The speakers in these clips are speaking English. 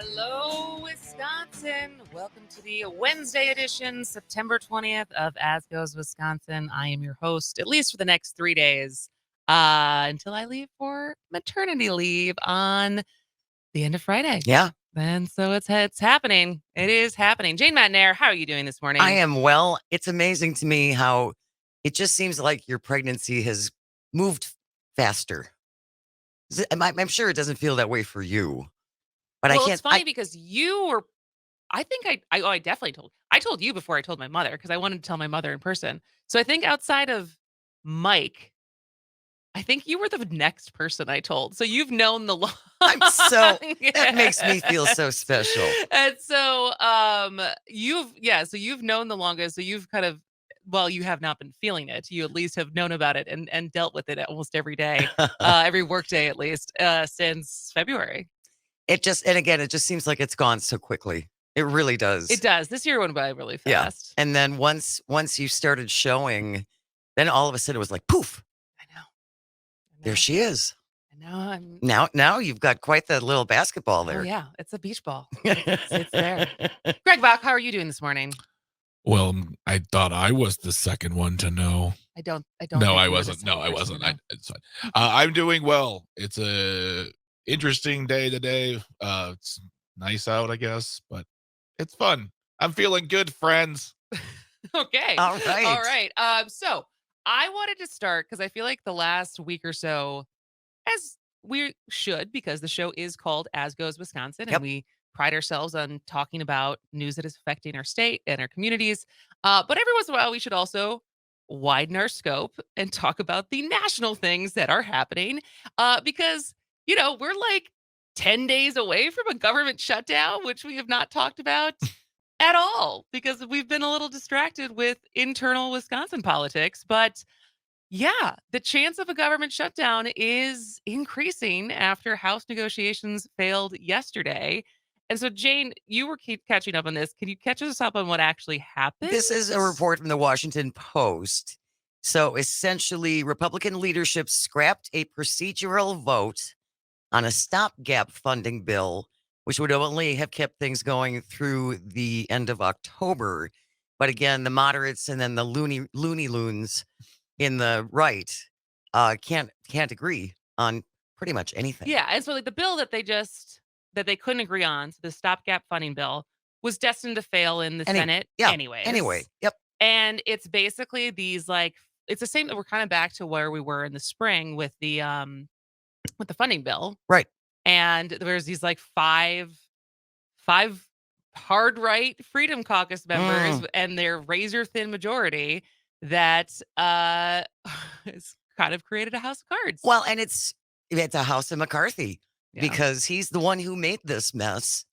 Hello, Wisconsin. Welcome to the Wednesday edition, September 20th of As Goes Wisconsin. I am your host, at least for the next 3 days, until I leave for maternity leave on the end of Friday. Yeah, And so it's happening. It is happening. Jane Matnair, how are you doing this morning? I am well. It's amazing to me how it just seems like your pregnancy has moved faster. I'm sure it doesn't feel that way for you, but Well, I it's can't. funny because you were, I think I definitely told you before I told my mother because I wanted to tell my mother in person. So I think outside of Mike, I think you were the next person I told. So you've known the long. I'm so that makes me feel so special. And so so you've known the longest. So you've kind of, well, you have not been feeling it. You at least have known about it and dealt with it almost every day, every work day at least, since February. It just seems like it's gone so quickly. It really does. It does. This year went by really Yeah. fast. And then once you started showing, then all of a sudden it was like poof. I know. There she is. And Now you've got quite the little basketball there. Oh yeah, it's a beach ball. It's there. Greg Bach, how are you doing this morning? Well, I thought I was the second one to know. I don't. No, think I you were the wasn't. No, second I person wasn't. to know. It's fine. I'm doing well. It's a interesting day today. It's nice out, I guess, but it's fun. I'm feeling good, friends. Okay. All right. All right. So I wanted to start because I feel like the last week or so, as we should, because the show is called As Goes Wisconsin, and Yep. we pride ourselves on talking about news that is affecting our state and our communities. But every once in a while, we should also widen our scope and talk about the national things that are happening. Because, we're like 10 days away from a government shutdown, which we have not talked about at all because we've been a little distracted with internal Wisconsin politics. But yeah, the chance of a government shutdown is increasing after House negotiations failed yesterday. And so, Jane, you were catching up on this. Can you catch us up on what actually happened? This is a report from the Washington Post. So essentially, Republican leadership scrapped a procedural vote on a stopgap funding bill, which would only have kept things going through the end of October. But again, the moderates and then the loony loons in the right can't agree on pretty much anything. Yeah, and so like the bill that they couldn't agree on, so the stopgap funding bill, was destined to fail in the Senate anyways. Anyway, yep. And it's basically these it's the same that we're kind of back to where we were in the spring with the funding bill. Right. And there's these five hard right Freedom Caucus members and their razor thin majority that has kind of created a house of cards. Well, and it's a house of McCarthy because he's the one who made this mess.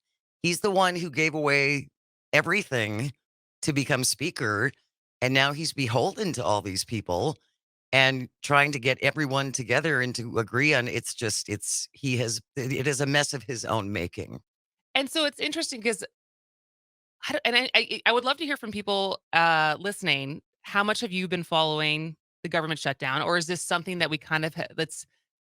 He's the one who gave away everything to become speaker. And now he's beholden to all these people and trying to get everyone together and to agree on it is a mess of his own making. And so it's interesting because I would love to hear from people listening. How much have you been following the government shutdown? Or is this something that we kind of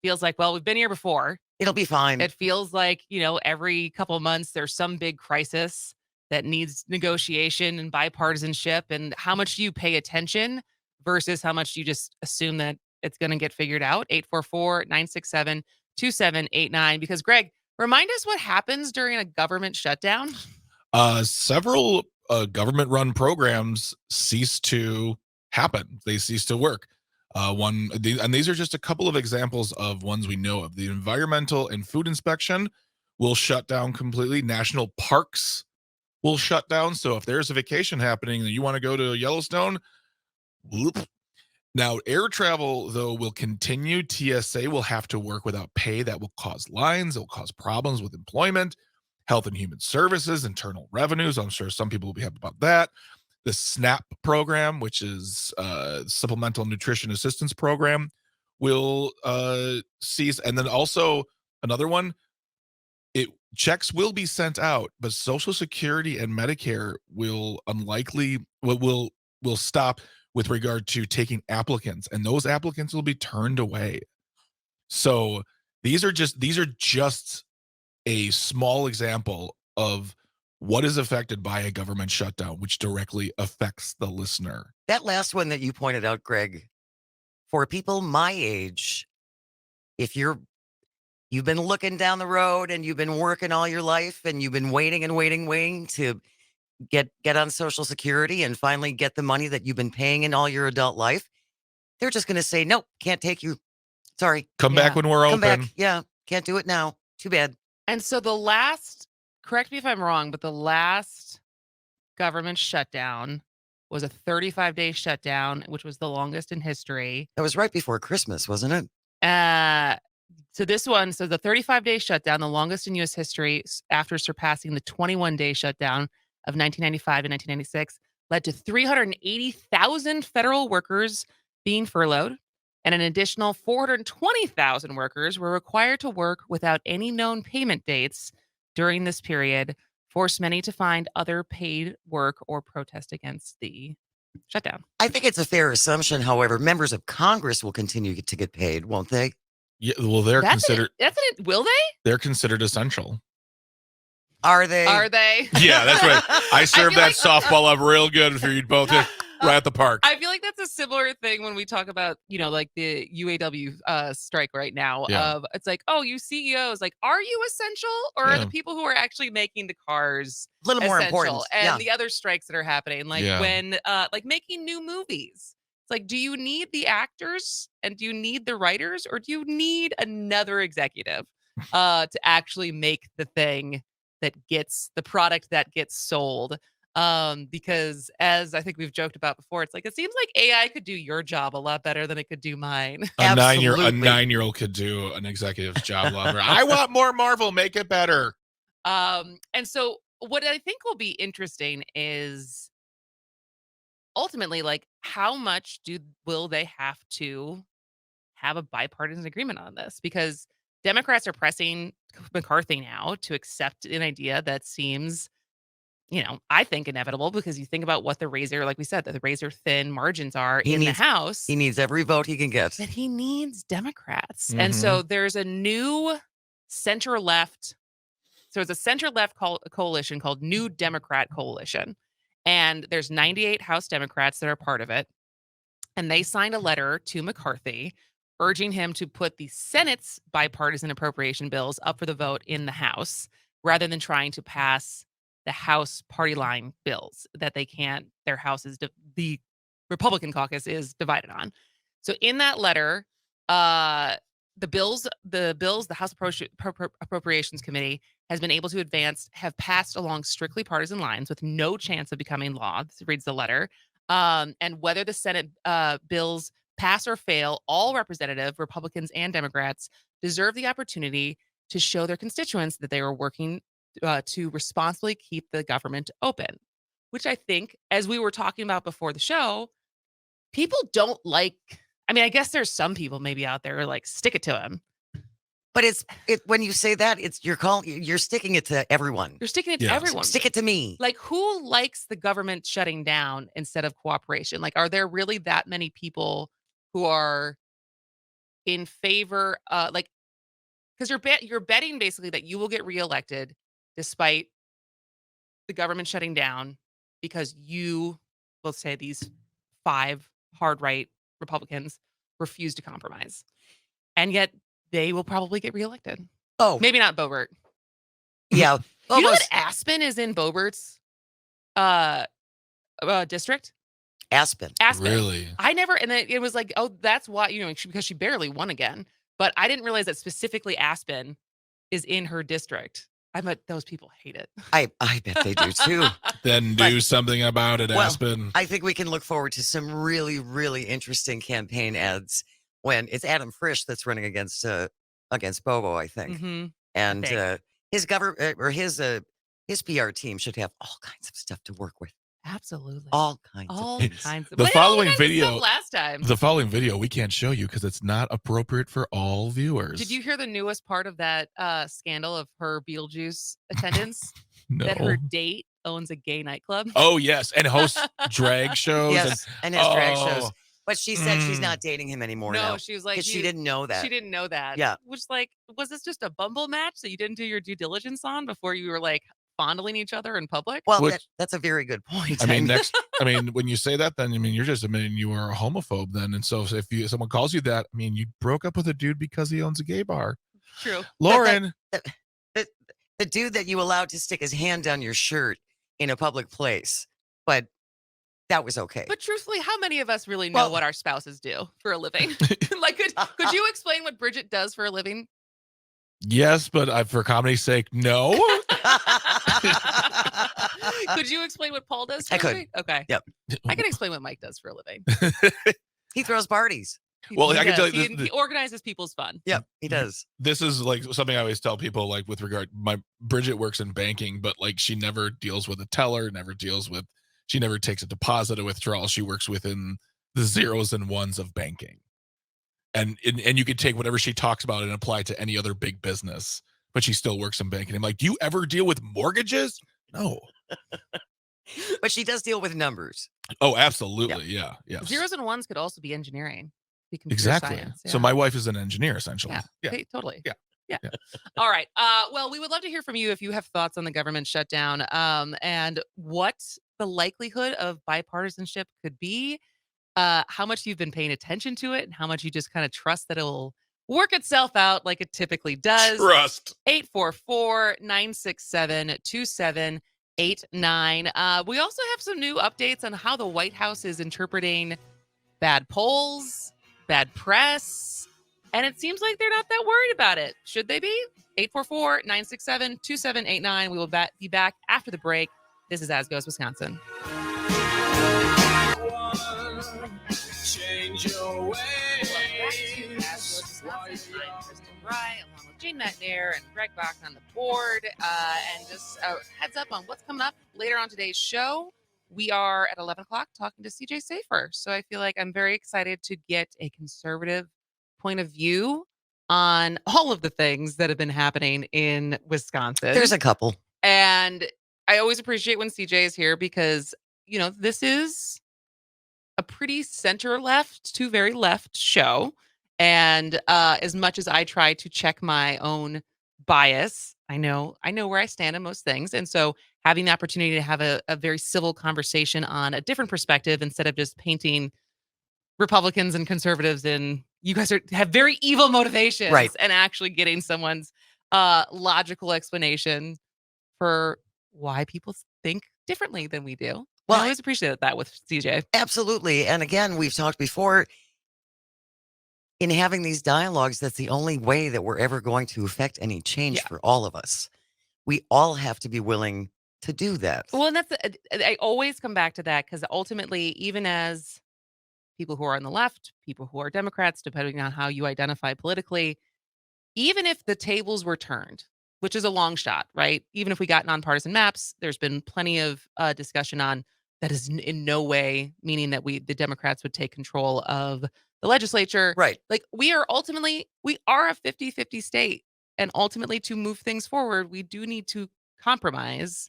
feels like, well, we've been here before. It'll be fine. It feels like, every couple of months there's some big crisis that needs negotiation and bipartisanship. And how much do you pay attention versus how much you just assume that it's going to get figured out? 844-967-2789. Because Greg, remind us what happens during a government shutdown. Several government-run programs cease to happen. They cease to work. And these are just a couple of examples of ones we know of. The Environmental and Food Inspection will shut down completely. National parks will shut down. So if there's a vacation happening and you want to go to Yellowstone, whoop. Now, air travel, though, will continue. TSA will have to work without pay. That will cause lines. It will cause problems with employment. Health and Human Services, Internal Revenues. I'm sure some people will be happy about that. The SNAP program, which is Supplemental Nutrition Assistance Program, will cease. And then also another one, checks will be sent out, but Social Security and Medicare will stop with regard to taking applicants, and those applicants will be turned away. So these are just a small example of what is affected by a government shutdown, which directly affects the listener. That last one that you pointed out, Greg, for people my age, if you've been looking down the road and you've been working all your life and you've been waiting and waiting to get on Social Security and finally get the money that you've been paying in all your adult life, they're just going to say, nope, can't take you. Sorry. Come back when we're Come back. open. Yeah. Can't do it now. Too bad. And so correct me if I'm wrong, but the last government shutdown was a 35-day shutdown, which was the longest in history. That was right before Christmas, wasn't it? So the 35-day shutdown, the longest in U.S. history, after surpassing the 21-day shutdown of 1995 and 1996, led to 380,000 federal workers being furloughed, and an additional 420,000 workers were required to work without any known payment dates during this period, forced many to find other paid work or protest against the shutdown. I think it's a fair assumption. However, members of Congress will continue to get paid, won't they? Yeah, well, they're considered. Will they? They're considered essential. Are they? Are they? Yeah, that's right. I served that like softball up real good for you both right at the park. I feel like that's a similar thing when we talk about, like the UAW strike right now. Yeah. It's like, oh, you CEOs, like, are you essential, or are the people who are actually making the cars a little more important? And the other strikes that are happening, like Yeah. when like making new movies. It's like, do you need the actors and do you need the writers, or do you need another executive to actually make the thing that gets the product that gets sold? Because as I think we've joked about before, it's like, it seems like AI could do your job a lot better than it could do mine. A Absolutely. nine-year-old could do an executive's job a lot better. I want more Marvel. Make it better. And so what I think will be interesting is ultimately, like, how much will they have to have a bipartisan agreement on this? Because Democrats are pressing McCarthy now to accept an idea that seems, I think inevitable, because you think about what the like we said, that the razor thin margins are the House. He needs every vote he can get. That he needs Democrats. Mhm. And so there's a new center left. So it's a center left coalition called New Democrat Coalition. And there's 98 House Democrats that are part of it. And they signed a letter to McCarthy urging him to put the Senate's bipartisan appropriation bills up for the vote in the House, rather than trying to pass the House party line bills that they can't. Their House is the Republican caucus is divided on. So in that letter, the House Appropriations Committee has been able to have passed along strictly partisan lines with no chance of becoming law. This reads the letter. And whether the Senate bills pass or fail, all representative Republicans and Democrats deserve the opportunity to show their constituents that they are working to responsibly keep the government open, which I think, as we were talking about before the show, people don't like. I mean, I guess there's some people maybe out there who are like, stick it to him. But when you say that, you're sticking it to everyone. You're sticking it to everyone. Stick it to me. Like, who likes the government shutting down instead of cooperation? Like, are there really that many people who are in favor? Because you're betting basically that you will get reelected despite the government shutting down, because let's say these 5 hard right Republicans refuse to compromise, and yet they will probably get reelected. Oh, maybe not Boebert. Yeah. You know that Aspen is in Boebert's district? Aspen. Really? I never, and then it was like, oh, that's why, because she barely won again. But I didn't realize that specifically Aspen is in her district. I bet those people hate it. I bet they do too. Then do something about it, Aspen. I think we can look forward to some really, really interesting campaign ads when it's Adam Frisch that's running against Bobo, I think. Mm-hmm. And his government or his PR team should have all kinds of stuff to work with. Absolutely. All kinds of things. The following video last time. The following video we can't show you because it's not appropriate for all viewers. Did you hear the newest part of that scandal of her Beetlejuice attendance? No. That her date owns a gay nightclub? Oh, yes. And hosts drag shows. Yes, and his drag shows. But she said she's not dating him anymore No, now she was like, because she didn't know that. she didn't know that. Yeah. Which, like, was this just a Bumble match that you didn't do your due diligence on before you were like fondling each other in public? Well, Which that's a very good point. I mean, when you say that, then I mean, you're just admitting you are a homophobe then. And so if someone calls you that, I mean, you broke up with a dude because he owns a gay bar. True. Lauren. The dude that you allowed to stick his hand down your shirt in a public place, but that was okay. But truthfully, how many of us really know Well- what our spouses do for a living? Like, could you explain what Bridget does for a living? Yes, but for comedy's sake, no. Could you explain what Paul does for I a could. living? Okay. Yep. I can explain what Mike does for a living. He throws parties. Well, He I can does. tell you He organizes people's fun. Yep, he does. This is like something I always tell people, like with regard, my Bridget works in banking, but like she never deals with a teller, she never takes a deposit or withdrawal. She works within the zeros and ones of banking. And you could take whatever she talks about and apply it to any other big business, but she still works in banking. I'm like, do you ever deal with mortgages? No. But she does deal with numbers. Oh, absolutely. Yeah. Zeros and ones could also be engineering. Be computer Exactly. science. So my wife is an engineer, essentially. Yeah. Okay, totally. Yeah. Yeah. Yeah. All right. Well, we would love to hear from you if you have thoughts on the government shutdown, and what the likelihood of bipartisanship could be, how much you've been paying attention to it, and how much you just kind of trust that it'll work itself out like it typically does. Trust. 844-967-2789. We also have some new updates on how the White House is interpreting bad polls, bad press, and it seems like they're not that worried about it. Should they be? 844-967-2789. We will be back after the break. This is As Goes Wisconsin. Change your Along with Jane Metnier and Greg Bach on the board. And just heads up on what's coming up later on today's show. We are at 11 o'clock talking to CJ Safer. So I feel like I'm very excited to get a conservative point of view on all of the things that have been happening in Wisconsin. There's a couple. And I always appreciate when CJ is here because, this is a pretty center left to very left show. And as much as I try to check my own bias, I know where I stand on most things. And so having the opportunity to have a very civil conversation on a different perspective instead of just painting Republicans and conservatives in, you guys have very evil motivations, right, and actually getting someone's logical explanation for why people think differently than we do. Well, I always appreciated that with CJ. Absolutely. And again, we've talked before, in having these dialogues, that's the only way that we're ever going to affect any change for all of us. We all have to be willing to do that. Well, and I always come back to that because ultimately, even as people who are on the left, people who are Democrats, depending on how you identify politically, even if the tables were turned, which is a long shot, right? Even if we got nonpartisan maps, there's been plenty of discussion on that is in no way meaning that the Democrats would take control of the legislature. Right. Like we are a 50-50 state. And ultimately to move things forward, we do need to compromise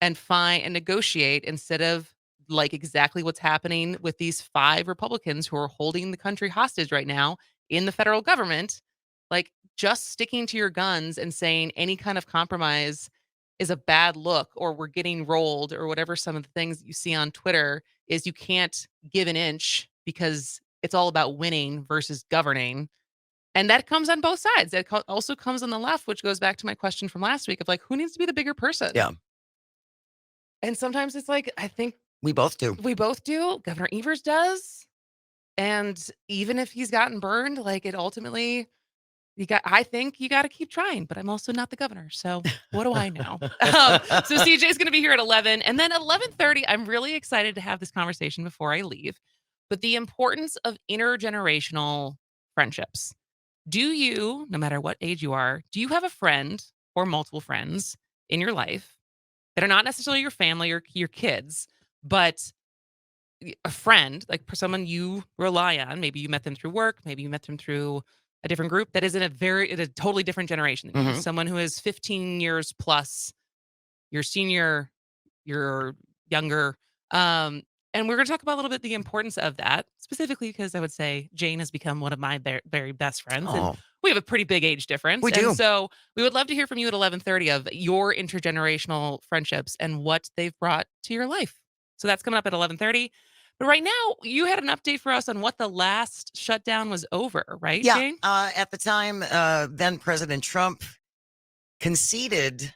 and find and negotiate instead of like exactly what's happening with these 5 Republicans who are holding the country hostage right now in the federal government. Like just sticking to your guns and saying any kind of compromise is a bad look or we're getting rolled or whatever some of the things that you see on Twitter is you can't give an inch because it's all about winning versus governing. And that comes on both sides. That also comes on the left, which goes back to my question from last week of like, who needs to be the bigger person? Yeah. And sometimes it's like, I think we both do. We both do. Governor Evers does. And even if he's gotten burned, like it ultimately, I think you got to keep trying, but I'm also not the governor. So what do I know? So CJ's going to be here at 11 and then 11:30. I'm really excited to have this conversation before I leave, but the importance of intergenerational friendships. Do you, no matter what age you are, do you have a friend or multiple friends in your life that are not necessarily your family or your kids, but a friend, like someone you rely on? Maybe you met them through work. Maybe you met them through a different group that is in a totally different generation than you. Someone who is 15 years plus, your senior, you're younger. And we're going to talk about a little bit the importance of that, specifically because I would say Jane has become one of my very best friends, and Oh, we have a pretty big age difference. we And do. so we would love to hear from you at 11:30 of your intergenerational friendships and what they've brought to your life. So that's coming up at 11:30. But right now, you had an update for us on what the last shutdown was over, right, Yeah. Jane? At the time, then President Trump conceded.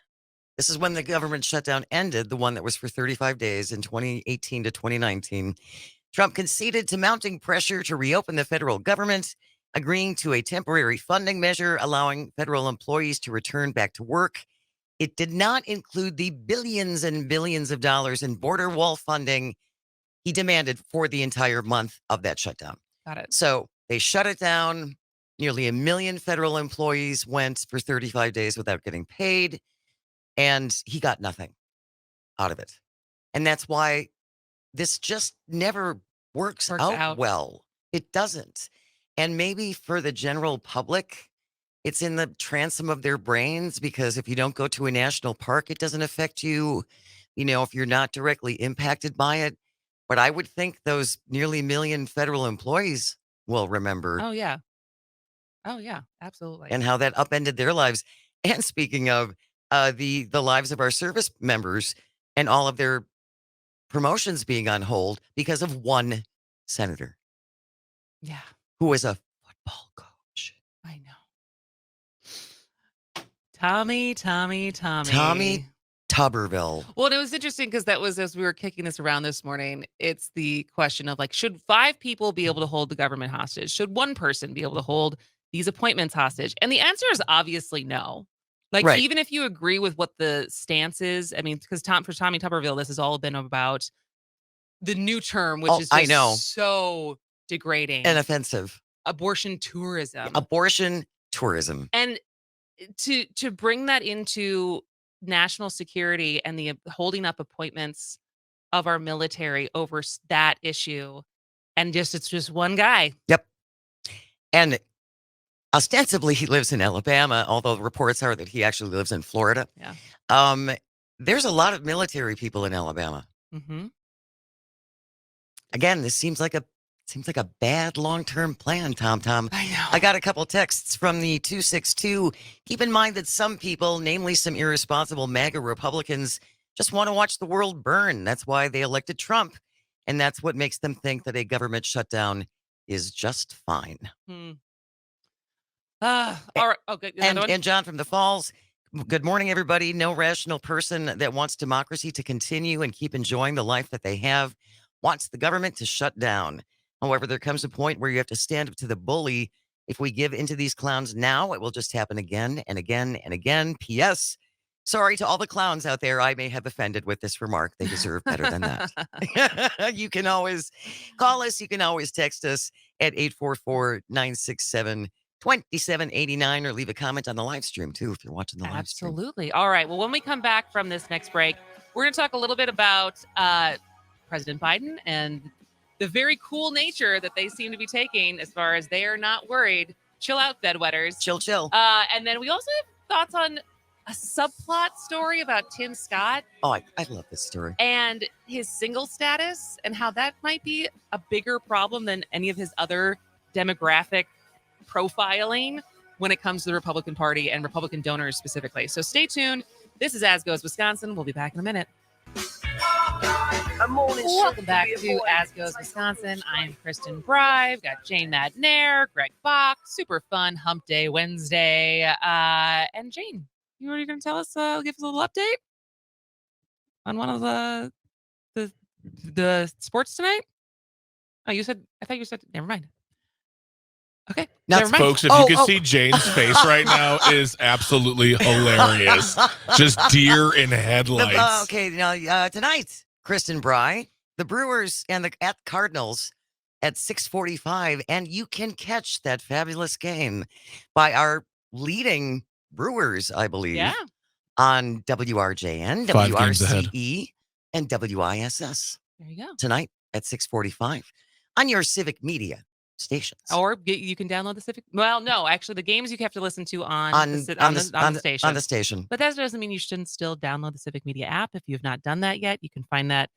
This is when the government shutdown ended, the one that was for 35 days in 2018 to 2019. Trump conceded to mounting pressure to reopen the federal government, agreeing to a temporary funding measure allowing federal employees to return back to work. It did not include the billions and billions of dollars in border wall funding he demanded for the entire month of that shutdown. Got it. So they shut it down. Nearly 1 million federal employees went for 35 days without getting paid, and he got nothing out of it. And that's why this just never works Works out out. well. It doesn't. And maybe for the general public, it's in the transom of their brains because if you don't go to a national park, it doesn't affect you, if you're not directly impacted by it. But I would think those nearly 1 million federal employees will remember Oh, yeah. Oh, yeah. Absolutely. and how that upended their lives. And speaking of the lives of our service members and all of their promotions being on hold because of one senator Yeah, who was a football coach. I know. Tommy. Tommy Tuberville. Well, and it was interesting because that was as we were kicking this around this morning. It's the question of like, should 5 people be able to hold the government hostage? Should one person be able to hold these appointments hostage? And the answer is obviously no. Like, Right. even if you agree with what the stance is, I mean, because for Tommy Tuberville, this has all been about the new term, which Oh, is I just know. so degrading. And offensive. Abortion tourism. Abortion tourism. And to bring that into national security and the holding up appointments of our military over that issue, and it's just one guy. Yep. And ostensibly he lives in Alabama, although reports are that he actually lives in Florida. Yeah. There's a lot of military people in Alabama. Mm-hmm. Again, this seems like a bad long-term plan, Tom. I know. I got a couple texts from the 262. Keep in mind that some people, namely some irresponsible MAGA Republicans, just want to watch the world burn. That's why they elected Trump. And that's what makes them think that a government shutdown is just fine. All right. Oh, good. Another one? And John from the Falls, good morning, everybody. No rational person that wants democracy to continue and keep enjoying the life that they have wants the government to shut down. However, there comes a point where you have to stand up to the bully. If we give into these clowns now, it will just happen again and again and again. P.S. Sorry to all the clowns out there I may have offended with this remark. They deserve better than that. You can always call us. You can always text us at 844-967-2789 or leave a comment on the live stream, too, if you're watching the live stream. Absolutely. All right. Well, when we come back from this next break, we're going to talk a little bit about President Biden and the very cool nature that they seem to be taking as far as they are not worried. Chill out, bedwetters. Chill. And then we also have thoughts on a subplot story about Tim Scott. Oh, I love this story. And his single status and how that might be a bigger problem than any of his other demographic profiling when it comes to the Republican Party and Republican donors specifically. So stay tuned. This is As Goes Wisconsin. We'll be back in a minute. Welcome back to As Goes Wisconsin. I'm Kristen Bry. We've got Jane Madnair, Greg Fox. Super fun Hump Day Wednesday. And Jane, you were going to tell us, give us a little update on one of the sports tonight? Oh, I thought you said, never mind. Okay. Not never mind. Folks, if you could see Jane's face right now, it is absolutely hilarious. Just deer in headlights. Okay, now tonight, Kristen Bry, the Brewers and the at Cardinals at 6:45, and you can catch that fabulous game by our leading Brewers, I believe, Yeah. on WRJN, 5 games ahead. WRCE, and WISS There you go. tonight at 6:45 on your civic media stations. Or you can download the Civic. Well, no, actually, the games you have to listen to on the station. On the station. But that doesn't mean you shouldn't still download the Civic Media app. If you've not done that yet, you can find that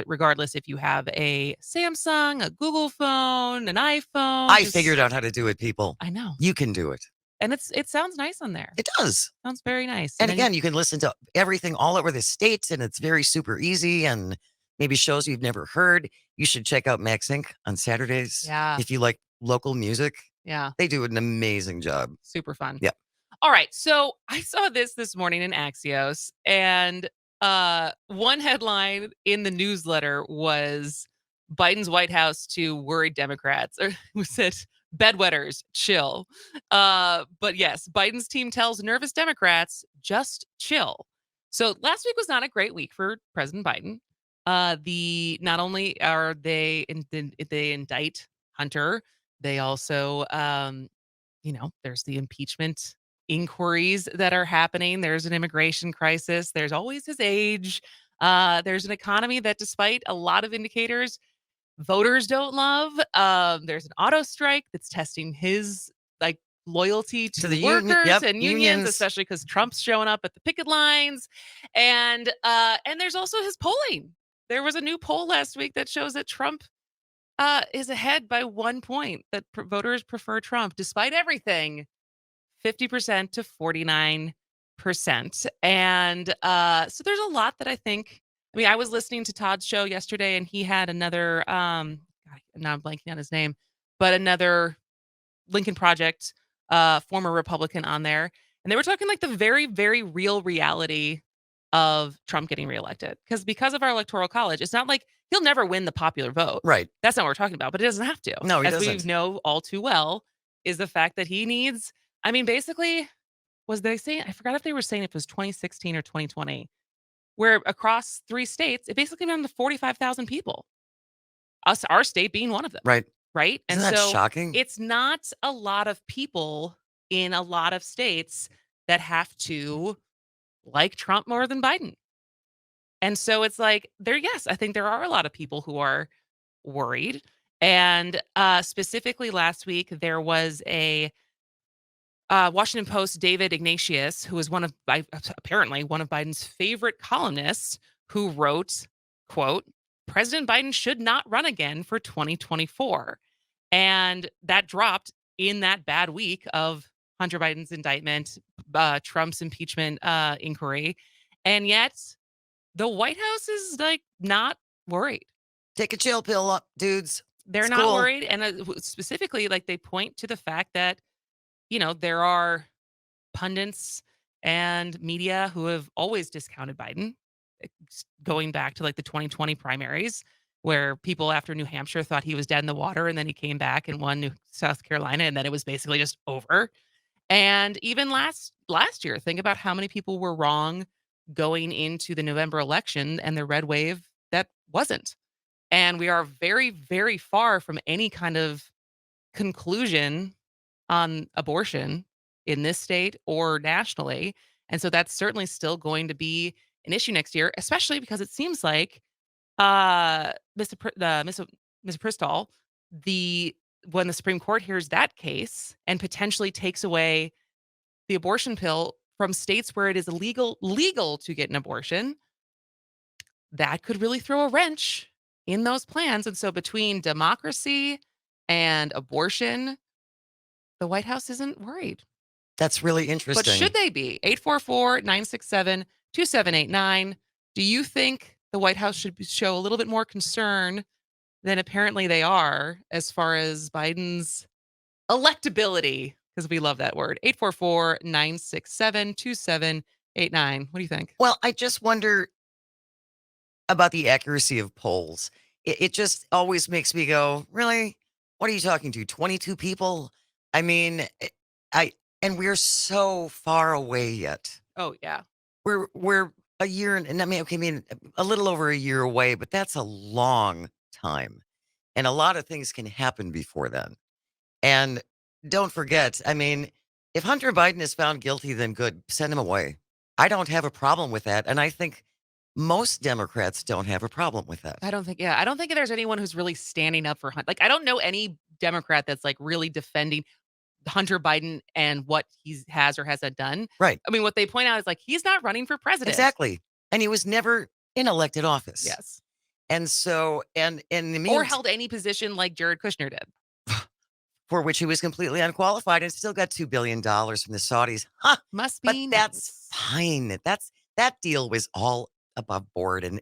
regardless if you have a Samsung, a Google phone, an iPhone. I figured out how to do it, people. I know. You can do it. And it sounds nice on there. It does. Sounds very nice. And then again, you can listen to everything all over the states, and it's very super easy, and maybe shows you've never heard. You should check out Max Inc. on Saturdays. Yeah. If you like local music, Yeah. they do an amazing job. Super fun. Yeah. All right. So I saw this morning in Axios, and one headline in the newsletter was Biden's White House to worried Democrats, or was it bedwetters chill? But yes, Biden's team tells nervous Democrats just chill. So last week was not a great week for President Biden. The not only are they indict Hunter, they also there's the impeachment inquiries that are happening. There's an immigration crisis. There's always his age. There's an economy that, despite a lot of indicators, voters don't love. There's an auto strike that's testing his loyalty to the workers and unions, unions. especially because Trump's showing up at the picket lines. And there's also his polling. There was a new poll last week that shows that Trump is ahead by 1 point, that voters prefer Trump despite everything, 50% to 49%. And so there's a lot that I think. I mean, I was listening to Todd's show yesterday, and he had another, now I'm blanking on his name, but another Lincoln Project former Republican on there. And they were talking like the very, very real reality of Trump getting reelected. Because of our electoral college, it's not like he'll never win the popular vote. Right. That's not what we're talking about, but it doesn't have to. No, he As we doesn't. know all too well, is the fact that he needs, I mean, basically, was they saying, I forgot if they were saying if it was 2016 or 2020, where across 3 states, it basically went to 45,000 people. Our state being one of them. Right. Right. Isn't And that so shocking? it's not a lot of people in a lot of states that have to like Trump more than Biden. And so it's like yes, I think there are a lot of people who are worried. And specifically last week, there was a Washington Post David Ignatius, who is apparently one of Biden's favorite columnists, who wrote, quote, President Biden should not run again for 2024. And that dropped in that bad week of Hunter Biden's indictment, Trump's impeachment inquiry. And yet the White House is not worried. Take a chill pill up, dudes. They're It's not cool. worried. And specifically, they point to the fact that, there are pundits and media who have always discounted Biden, going back to the 2020 primaries, where people after New Hampshire thought he was dead in the water, and then he came back and won South Carolina, and then it was basically just over. And even last year, think about how many people were wrong going into the November election and the red wave that wasn't. And we are very, very far from any kind of conclusion on abortion in this state or nationally. And so that's certainly still going to be an issue next year, especially because it seems like Mr. Pristall, when the Supreme Court hears that case and potentially takes away the abortion pill from states where it is legal to get an abortion, that could really throw a wrench in those plans. And so between democracy and abortion, the White House isn't worried. That's really interesting. But should they be? 844-967-2789. Do you think the White House should show a little bit more concern than apparently they are as far as Biden's electability? Because we love that word. 844-967-2789. What do you think? Well, I just wonder about the accuracy of polls. It just always makes me go, really? What are you talking to? 22 people? I mean, and we're so far away yet. Oh, yeah. We're a year, and a little over a year away, but that's a long time. And a lot of things can happen before then. And don't forget, if Hunter Biden is found guilty, then good, send him away. I don't have a problem with that. And I think most Democrats don't have a problem with that. I don't think there's anyone who's really standing up for Hunter. I don't know any Democrat that's really defending Hunter Biden and what he has or hasn't done. Right. I mean, what they point out is he's not running for president. Exactly. And he was never in elected office. Yes. And so, and in the or meantime, held any position like Jared Kushner did. for which he was completely unqualified and still got $2 billion from the Saudis. Huh. Must But be that's nice. fine. That deal was all above board and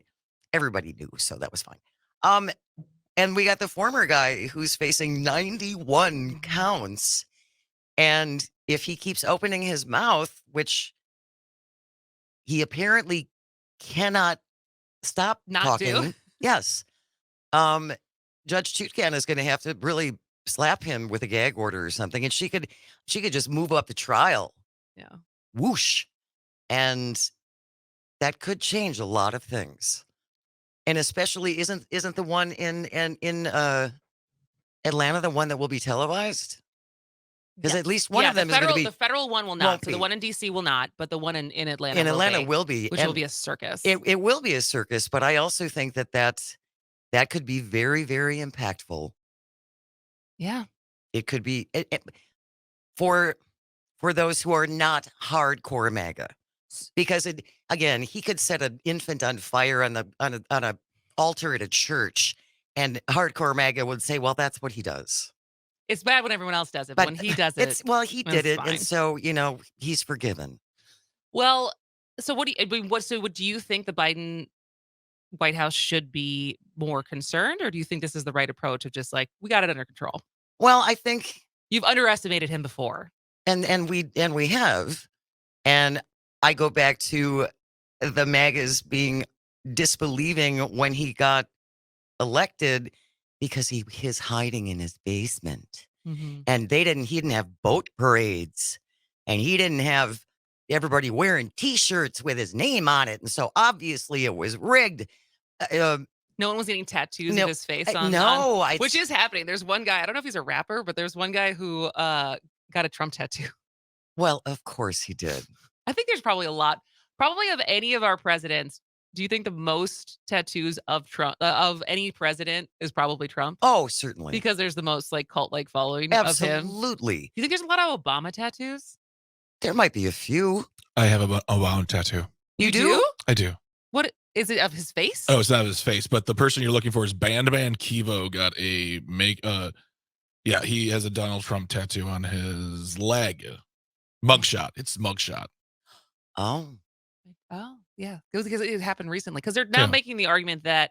everybody knew, so that was fine. Um, and we got the former guy who's facing 91 counts. And if he keeps opening his mouth, which he apparently cannot stop Not do. talking, yes. Um, Judge Chutkan is going to have to really slap him with a gag order or something, and she could just move up the trial, Yeah. whoosh, and that could change a lot of things. And especially isn't the one in Atlanta the one that will be televised? Because Yes. at least one Yeah, of them is going to the be federal one will not. won't So the be one in DC will not, but the one in Atlanta in will Atlanta be, will be, which will and be a circus. it will be a circus. But I also think that could be very, very impactful. Yeah. It could be for for those who are not hardcore MAGA, because again, he could set an infant on fire on a altar at a church, and hardcore MAGA would say, "Well, that's what he does." It's bad when everyone else does it, but But when he does it, he did it's it, and fine. so he's forgiven. Well, so what do you, I mean, what do you think the Biden White House should be more concerned, or do you think this is the right approach of just like, we got it under control? Well, I think, You've underestimated him before. and we have, and I go back to the MAGAs being disbelieving when he got elected because he's hiding in his basement. Mhm. And he didn't have boat parades, and he didn't have everybody wearing t-shirts with his name on it. And so obviously it was rigged. Um, No one was getting tattoos of no, his face on no, I, which is happening. There's one guy, I don't know if he's a rapper, but there's one guy who got a Trump tattoo. well, of course he did. I think there's probably a lot. Probably of any of our presidents, do you think the most tattoos of Trump of any president is probably Trump? Oh, certainly. Because there's the most like cult-like following of him. Absolutely. Do you think there's a lot of Obama tattoos? There might be a few. I have a wound tattoo. You do? I do. What is it of his face? Oh, it's not his face, but the person you're looking for is Bandman Kivo. Got a yeah, he has a Donald Trump tattoo on his leg. Mugshot. It's mugshot. Oh, Oh, yeah. It was because it happened recently. Because they're now Yeah. making the argument that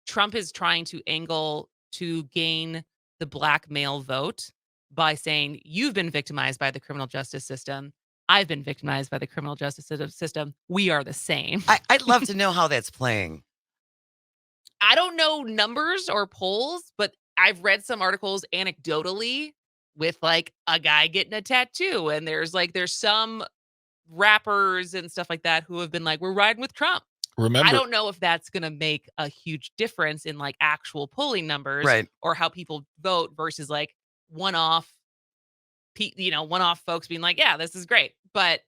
Trump is trying to angle to gain the black male vote by saying, you've been victimized by the criminal justice system. I've been victimized by the criminal justice system. We are the same. I'd love to know how that's playing. I don't know numbers or polls, but I've read some articles anecdotally with like a guy getting a tattoo. And there's some rappers and stuff like that who have been like, we're riding with Trump. I Remember, don't know if that's going to make a huge difference in like actual polling numbers Right. or how people vote versus like one-off, one-off folks being like, yeah, this is great. But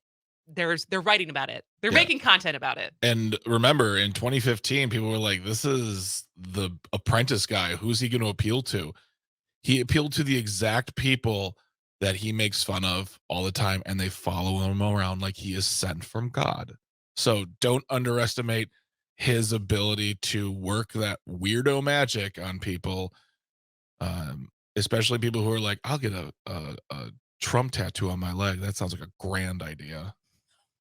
they're writing about it. They're Yeah. making content about it. and remember in 2015, people were like, "This is the Apprentice guy. Who's he going to appeal to?" He appealed to the exact people that he makes fun of all the time, and they follow him around like he is sent from God. So don't underestimate his ability to work that weirdo magic on people, especially people who are like, "I'll get a Trump tattoo on my leg. That sounds like a grand idea."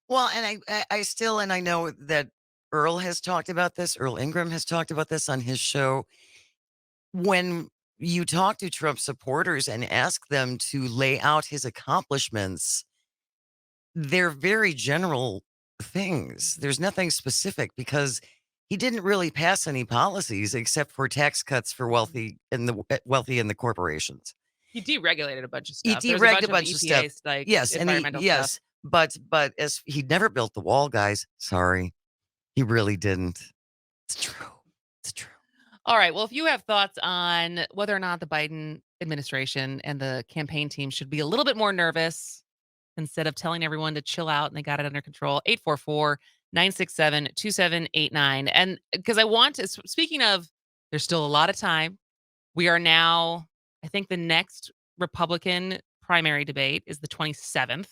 Well, and I still, and I know that Earl has talked about this. Earl Ingram has talked about this on his show. When you talk to Trump supporters and ask them to lay out his accomplishments, they're very general things. There's nothing specific because he didn't really pass any policies except for tax cuts for wealthy and the corporations. He deregulated a bunch of He stuff. There's deregged a bunch of EPA, stuff. like Yes, and environmental yes, stuff. but as he never built the wall, guys. Sorry, he really didn't. It's true. It's true. All right. Well, if you have thoughts on whether or not the Biden administration and the campaign team should be a little bit more nervous instead of telling everyone to chill out and they got it under control, 844-967-2789. And because I want to, speaking of, there's still a lot of time. We are now, I think the next Republican primary debate is the 27th.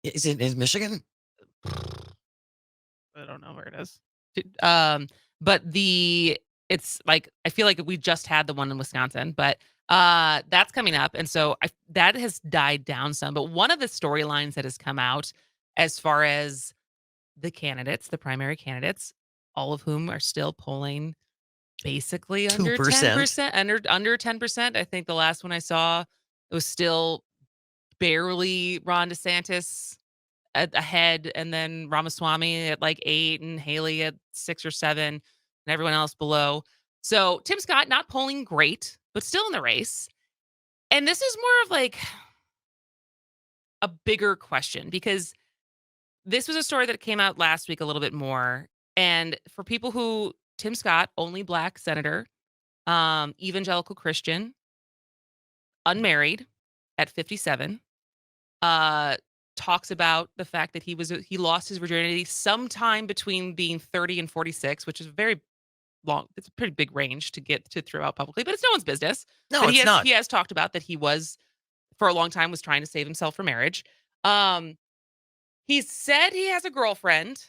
Is it in Michigan? I don't know where it is. But the it's like I feel like we just had the one in Wisconsin, but that's coming up, and so that has died down some. But one of the storylines that has come out as far as the candidates, the primary candidates, all of whom are still polling basically under 2%. 10%, under 10%. I think the last one I saw, it was still barely Ron DeSantis ahead, and then Ramaswamy at like 8 and Haley at 6 or 7 and everyone else below. So Tim Scott not polling great, but still in the race. And this is more of like a bigger question because this was a story that came out last week a little bit more. And for people who Tim Scott, only black senator, evangelical Christian, unmarried at 57, uh, talks about the fact that he lost his virginity sometime between being 30 and 46, which is very long. It's a pretty big range to get to throw out publicly, but it's no one's business. No, But it's not. he has talked about that he was for a long time was trying to save himself for marriage. Um, he said he has a girlfriend.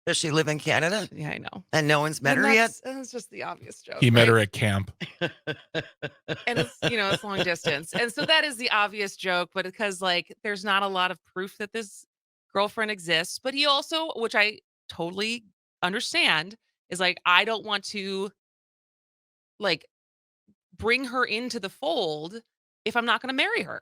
Does she live in Canada Yeah, I know. and no one's met And her yet? that's just the obvious joke. He met right? her at camp. And it's long distance. And so that is the obvious joke, but because like there's not a lot of proof that this girlfriend exists, but he also, which I totally understand, is like I don't want to like bring her into the fold if I'm not going to marry her.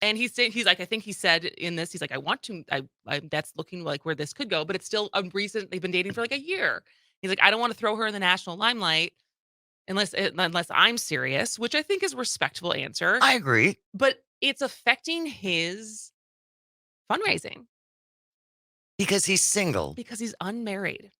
And he's like I think he said in this he's like I want to I that's looking like where this could go, but it's still a recent they've been dating for like a year. He's like I don't want to throw her in the national limelight unless I'm serious, which I think is a respectable answer, I agree. but it's affecting his fundraising Because he's single. because he's unmarried.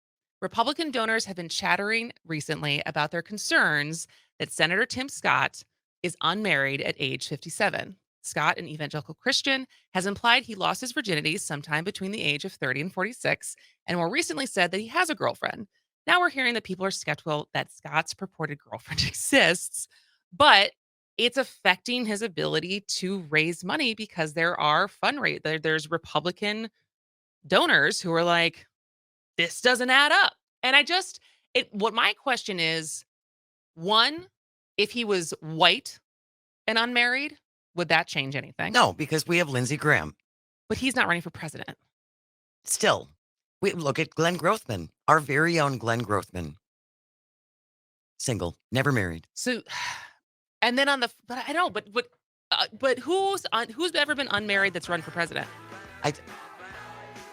Republican donors have been chattering recently about their concerns that Senator Tim Scott is unmarried at age 57. Scott, an evangelical Christian, has implied he lost his virginity sometime between the age of 30 and 46, and more recently said that he has a girlfriend. Now we're hearing that people are skeptical that Scott's purported girlfriend exists, but it's affecting his ability to raise money because there's Republican donors who are like, this doesn't add up. And what my question is, one, if he was white and unmarried, would that change anything? No, because we have Lindsey Graham. But he's not running for president. Still, we look at Glenn Grothman, our very own Glenn Grothman. Single, never married. So, and then but I don't, but who's ever been unmarried that's run for president? I,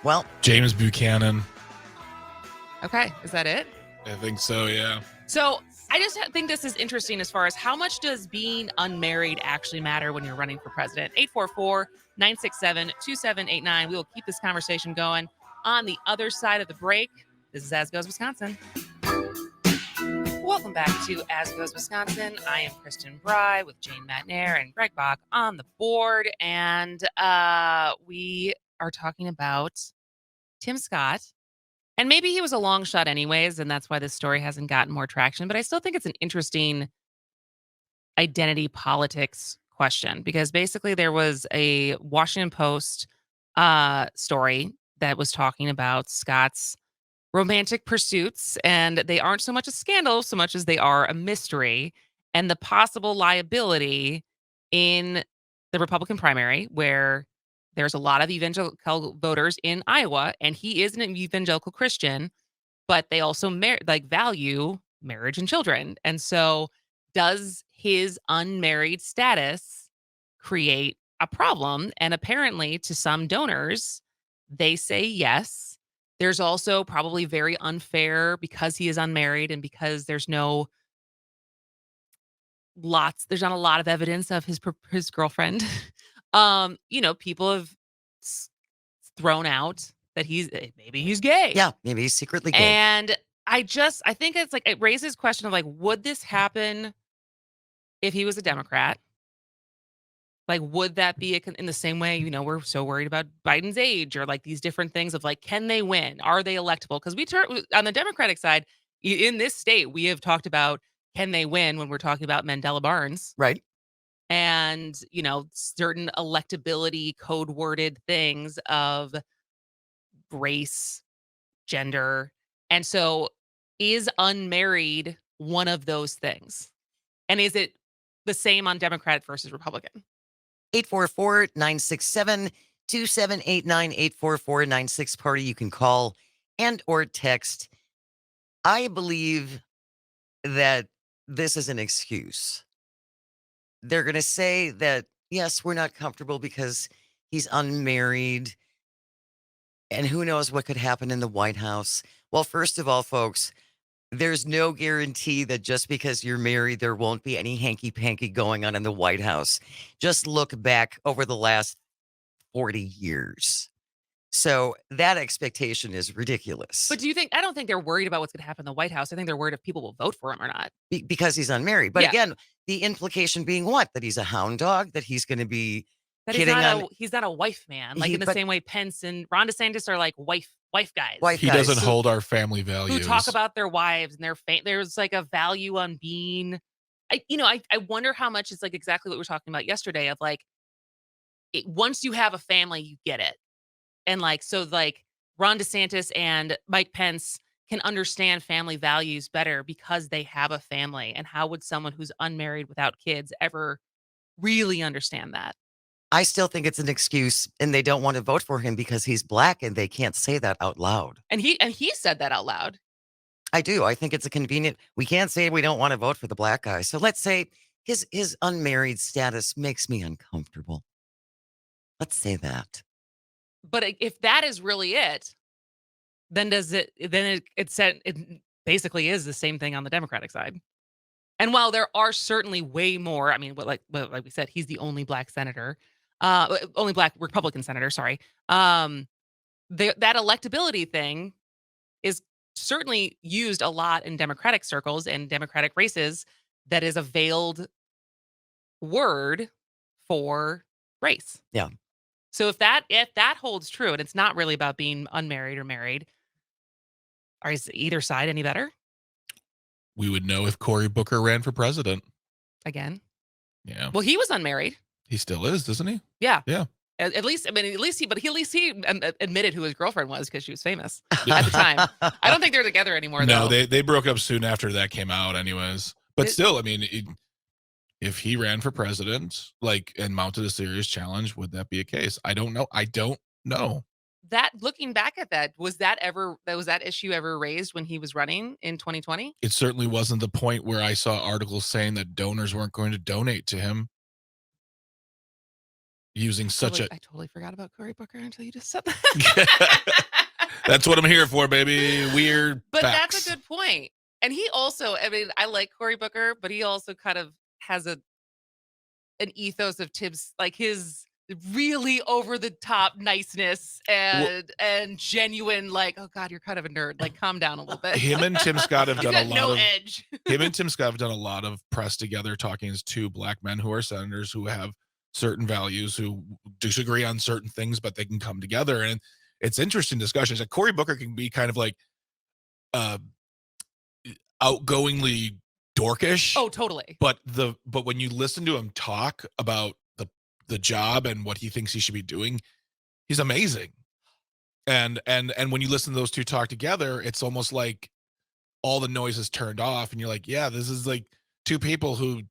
well, James Buchanan. Okay, is that it? I think so, yeah. So I just think this is interesting as far as how much does being unmarried actually matter when you're running for president? 844-967-2789. We will keep this conversation going on the other side of the break. This is As Goes Wisconsin. Welcome back to As Goes Wisconsin. I am Kristen Bry with Jane Matnair and Greg Bach on the board. And we are talking about Tim Scott. And maybe he was a long shot anyways, and that's why this story hasn't gotten more traction. But I still think it's an interesting identity politics question because basically there was a Washington Post story that was talking about Scott's romantic pursuits, and they aren't so much a scandal so much as they are a mystery, and the possible liability in the Republican primary where there's a lot of evangelical voters in Iowa, and he is an evangelical Christian, but they also value marriage and children. And so, does his unmarried status create a problem? And apparently, to some donors, they say yes. There's also probably very unfair because he is unmarried and because there's not a lot of evidence of his girlfriend. People have thrown out that maybe he's gay. yeah, maybe he's secretly gay. And I think it's like it raises question of like, would this happen if he was a Democrat? Like, would that be in the same way, we're so worried about Biden's age or like these different things of like, can they win? Are they electable? Because on the Democratic side, in this state, we have talked about can they win when we're talking about Mandela Barnes. Right. And, certain electability code worded things of race, gender. And so Is unmarried one of those things? And is it the same on Democrat versus Republican? 844-967-2789, 844-96 party. You can call and or text. I believe that this is an excuse. They're going to say that, yes, we're not comfortable because he's unmarried and who knows what could happen in the White House. Well, first of all, folks, there's no guarantee that just because you're married, there won't be any hanky panky going on in the White House. Just look back over the last 40 years. So that expectation is ridiculous But do you think I don't think they're worried about what's gonna happen in the White House. I think they're worried if people will vote for him or not. because he's unmarried. But Yeah. again, the implication being what? That he's a hound dog, that he's going to be That hitting on he's not a wife man, like, in the but same way Pence and Ron DeSantis are, like, wife guys wife He guys. doesn't hold our family who values. talk about their wives and there's, like, a value on being I wonder how much it's, like, exactly what we were talking about yesterday of, like, once you have a family, you get it. And, like, so, like, Ron DeSantis and Mike Pence can understand family values better because they have a family, and how would someone who's unmarried without kids ever really understand that? I still think it's an excuse, and they don't want to vote for him because he's black, and they can't say that out loud. And he said that out loud. I do. I think it's a convenient. We can't say we don't want to vote for the black guy. So let's say his unmarried status makes me uncomfortable. Let's say that. But if that is really it, then it said it basically is the same thing on the Democratic side. And while there are certainly way more, I mean, like we said, he's the only black senator, only black Republican senator, sorry. That electability thing is certainly used a lot in Democratic circles and Democratic races. That is a veiled word for race. Yeah. So if that holds true, and it's not really about being unmarried or married, is either side any better? We would know if Cory Booker ran for president. Again, Yeah. well, he was unmarried. He still is, doesn't he? Yeah. Yeah. At least, I mean, at least he admitted who his girlfriend was because she was famous Yeah. at the time. I don't think they're together anymore, No, though. they broke up soon after that came out anyways. But It- still, I mean, if he ran for president, like, and mounted a serious challenge, would that be a case? I don't know. That looking back at that, was that issue ever raised when he was running in 2020? It certainly wasn't the point where I saw articles saying that donors weren't going to donate to him using such a I totally forgot about Cory Booker until you just said that. That's what I'm here for, baby. Weird But facts. that's a good point. And he also, I mean, I like Cory Booker, but he also kind of has an ethos of Tibbs, like his really over the top niceness and genuine, like, oh God, you're kind of a nerd. Like, calm down a little bit. Him and Tim Scott have He's done a got lot no of edge. him and Tim Scott have done a lot of press together, talking as two black men who are senators who have certain values, who disagree on certain things, but they can come together. And it's interesting discussions. Like, Cory Booker can be kind of like outgoingly dorkish. Oh, totally. But when you listen to him talk about the job and what he thinks he should be doing, he's amazing. And when you listen to those two talk together, it's almost like all the noise is turned off, and you're like, yeah, this is like two people who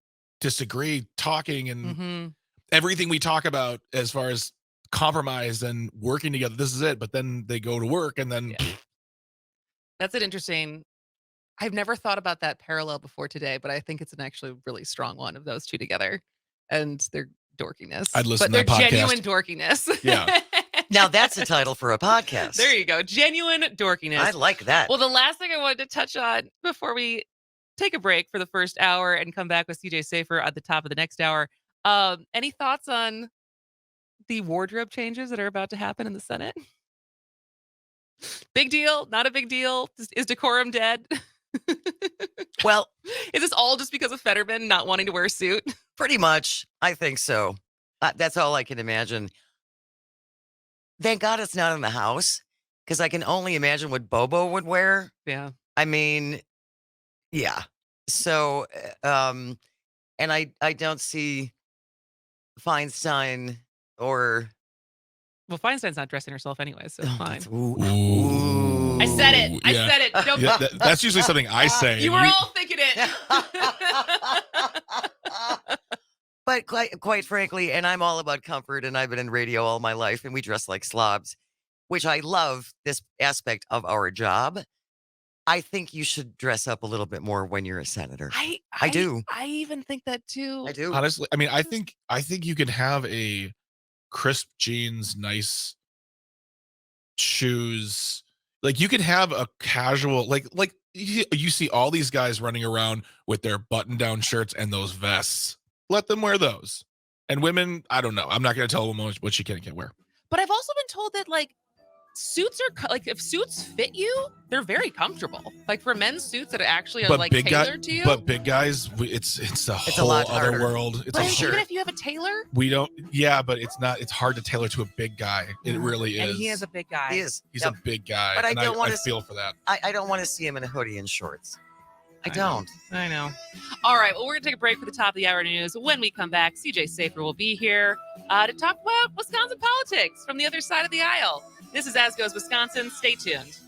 disagree talking, and everything we talk about as far as compromise and working together, this is it. But then they go to work, and then That's an interesting. I've never thought about that parallel before today, but I think it's an actually really strong one of those two together and their dorkiness. I'd listen but to their that podcast. genuine dorkiness. Yeah. Now that's a title for a podcast. There you go. Genuine dorkiness. I like that. Well, the last thing I wanted to touch on before we take a break for the first hour and come back with CJ Safer at the top of the next hour. Any thoughts on the wardrobe changes that are about to happen in the Senate? Big deal? Not a big deal? Is decorum dead? Well, is this all just because of Fetterman not wanting to wear a suit? pretty much. I think so. That's all I can imagine. Thank God it's not in the house, because I can only imagine what Bobo would wear. Yeah. I mean, yeah. So, and I don't see Feinstein or Well, Feinstein's not dressing herself anyway, so it's fine. Ooh. I said it. I Yeah. said it. Don't, Yeah, that's usually something I say. you and were all thinking it. But quite frankly, and I'm all about comfort, and I've been in radio all my life, and we dress like slobs, which I love this aspect of our job. I think you should dress up a little bit more when you're a senator. I do. I even think that too. I do. honestly, I mean, I think you can have a crisp jeans, nice shoes. Like you could have a casual, like you see all these guys running around with their button-down shirts and those vests. Let them wear those. And women, I don't know. I'm not going to tell a woman what she can and can't wear. But I've also been told that like suits are like if suits fit you, they're very comfortable. Like for men's suits that actually are But like big guy, tailored to you. but big guys, it's a It's a whole lot other harder. world. It's But a sure. even if you have a tailor, we don't. Yeah, but it's not. It's hard to tailor to a big guy. It really is. and he is a big guy. He is. He's Yep. a big guy, But I and don't I wanna feel for that. I don't want to see him in a hoodie and shorts. I know. don't. I know. All right. Well, we're going to take a break for the top of the hour news. When we come back, CJ Safer will be here to talk about Wisconsin politics from the other side of the aisle. This is As Goes Wisconsin. Stay tuned.